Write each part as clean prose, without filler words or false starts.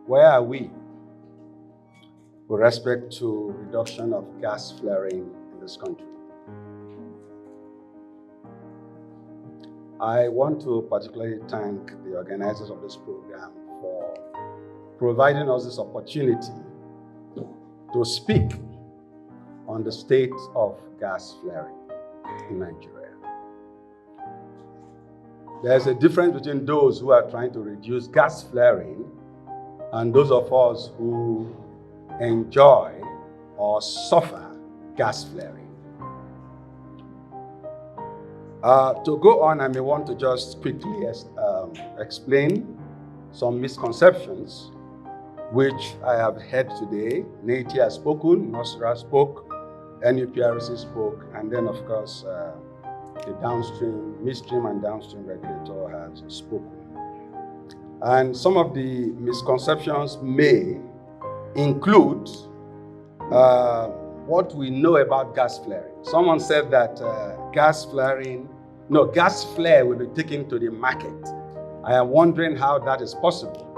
Where are we with respect to reduction of gas flaring in this country? I want to particularly thank the organizers of this program for providing us this opportunity to speak on the state of gas flaring in Nigeria. There's a difference between those who are trying to reduce gas flaring and those of us who enjoy or suffer gas flaring. To go on, I may want to just quickly explain some misconceptions which I have heard today. Nate has spoken, Nosra spoke, NUPRC spoke, and then of course the midstream and downstream regulator has spoken. And some of the misconceptions may include what we know about gas flaring. Someone said that gas flare will be taken to the market. I am wondering how that is possible.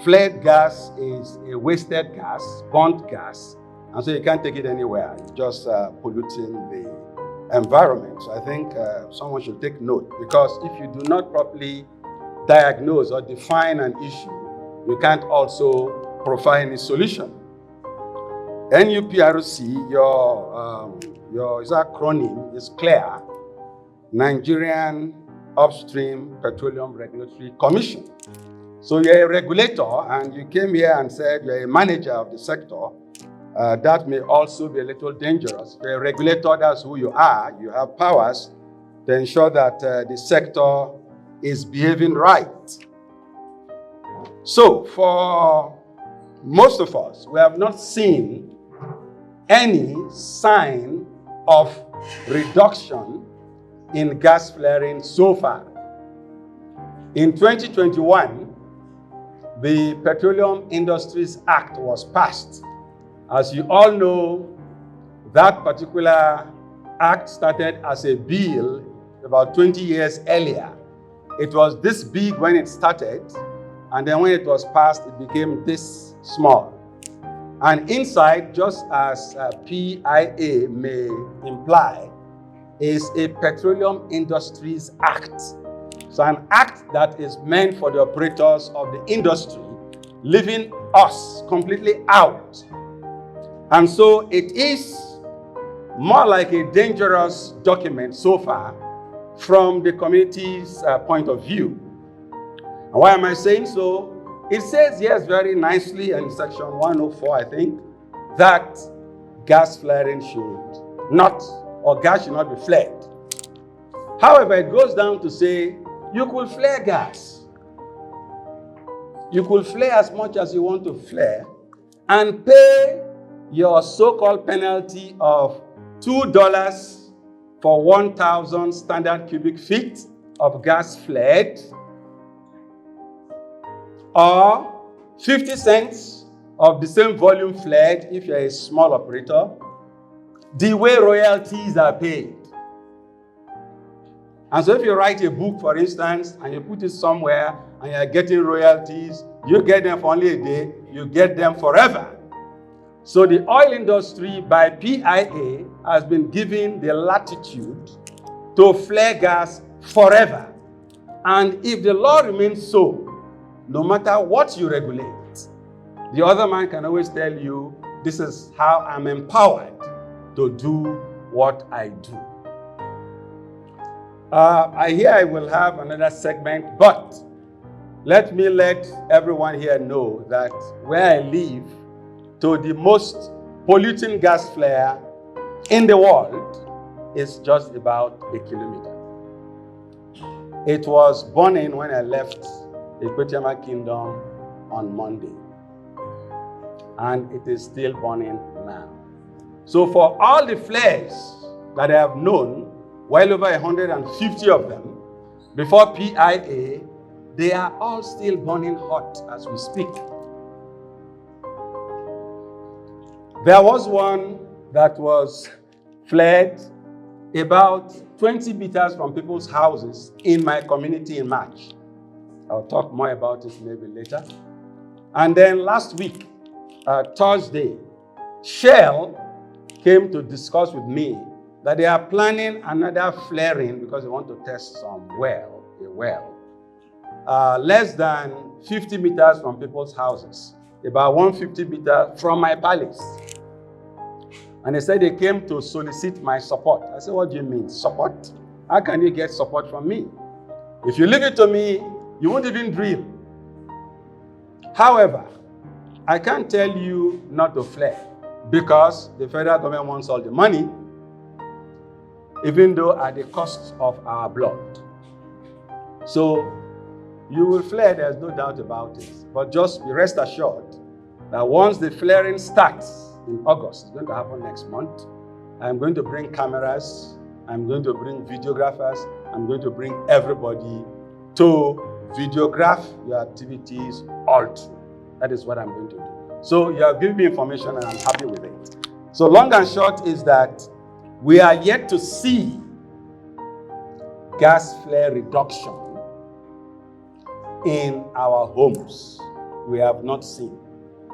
Flared gas is a wasted gas, burnt gas, and so you can't take it anywhere. It's just polluting the environment. So I think someone should take note, because if you do not properly diagnose or define an issue, you can't also provide any solution. NUPRC, your acronym is clear: Nigerian Upstream Petroleum Regulatory Commission. So you're a regulator, and you came here and said you're a manager of the sector. That may also be a little dangerous. If you're a regulator, that's who you are. You have powers to ensure that the sector is behaving right. So for most of us, we have not seen any sign of reduction in gas flaring so far. In 2021, the Petroleum Industries Act was passed. As you all know, that particular act started as a bill about 20 years earlier. It was this big when it started, and then when it was passed, it became this small. And inside, just as PIA may imply, is a Petroleum Industries Act. So an act that is meant for the operators of the industry, leaving us completely out. And so it is more like a dangerous document so far from the community's point of view. And why am I saying so? It says, yes, very nicely in section 104, I think, that gas flaring should not, or gas should not be flared. However, it goes down to say, you could flare gas. You could flare as much as you want to flare and pay your so-called penalty of $2 for 1,000 standard cubic feet of gas flared, or 50 cents of the same volume flared if you're a small operator, the way royalties are paid. And so if you write a book, for instance, and you put it somewhere and you're getting royalties, you get them for only a day, you get them forever. So the oil industry by PIA has been given the latitude to flare gas forever. And if the law remains so, no matter what you regulate, the other man can always tell you, this is how I'm empowered to do what I do. I will have another segment, but let me let everyone here know that where I live, to the most polluting gas flare in the world is just about 1 kilometer. It was burning when I left the Equatorial Kingdom on Monday, and it is still burning now. So for all the flares that I have known, well over 150 of them, before PIA, they are all still burning hot as we speak. There was one that was flared about 20 meters from people's houses in my community in March. I'll talk more about it maybe later. And then last week, Thursday, Shell came to discuss with me that they are planning another flaring because they want to test a well, less than 50 meters from people's houses, about 150 meters from my palace. And they said they came to solicit my support. I said, what do you mean, support? How can you get support from me? If you leave it to me, you won't even drill. However, I can't tell you not to flare because the federal government wants all the money, even though at the cost of our blood. So you will flare, there's no doubt about it. But just be rest assured that once the flaring starts in August, it's going to happen next month, I'm going to bring cameras, I'm going to bring videographers, I'm going to bring everybody to videograph your activities all through. That is what I'm going to do. So you have given me information and I'm happy with it. So long and short is that we are yet to see gas flare reduction in our homes. We have not seen.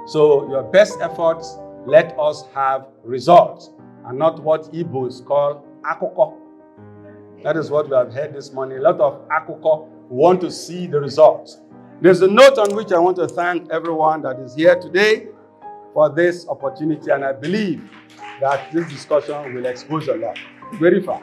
So your best efforts, let us have results and not what Igbos call akoko. That is what we have heard this morning. A lot of akoko want to see the results. There's a note on which I want to thank everyone that is here today for this opportunity, and I believe that this discussion will expose a lot. Very far.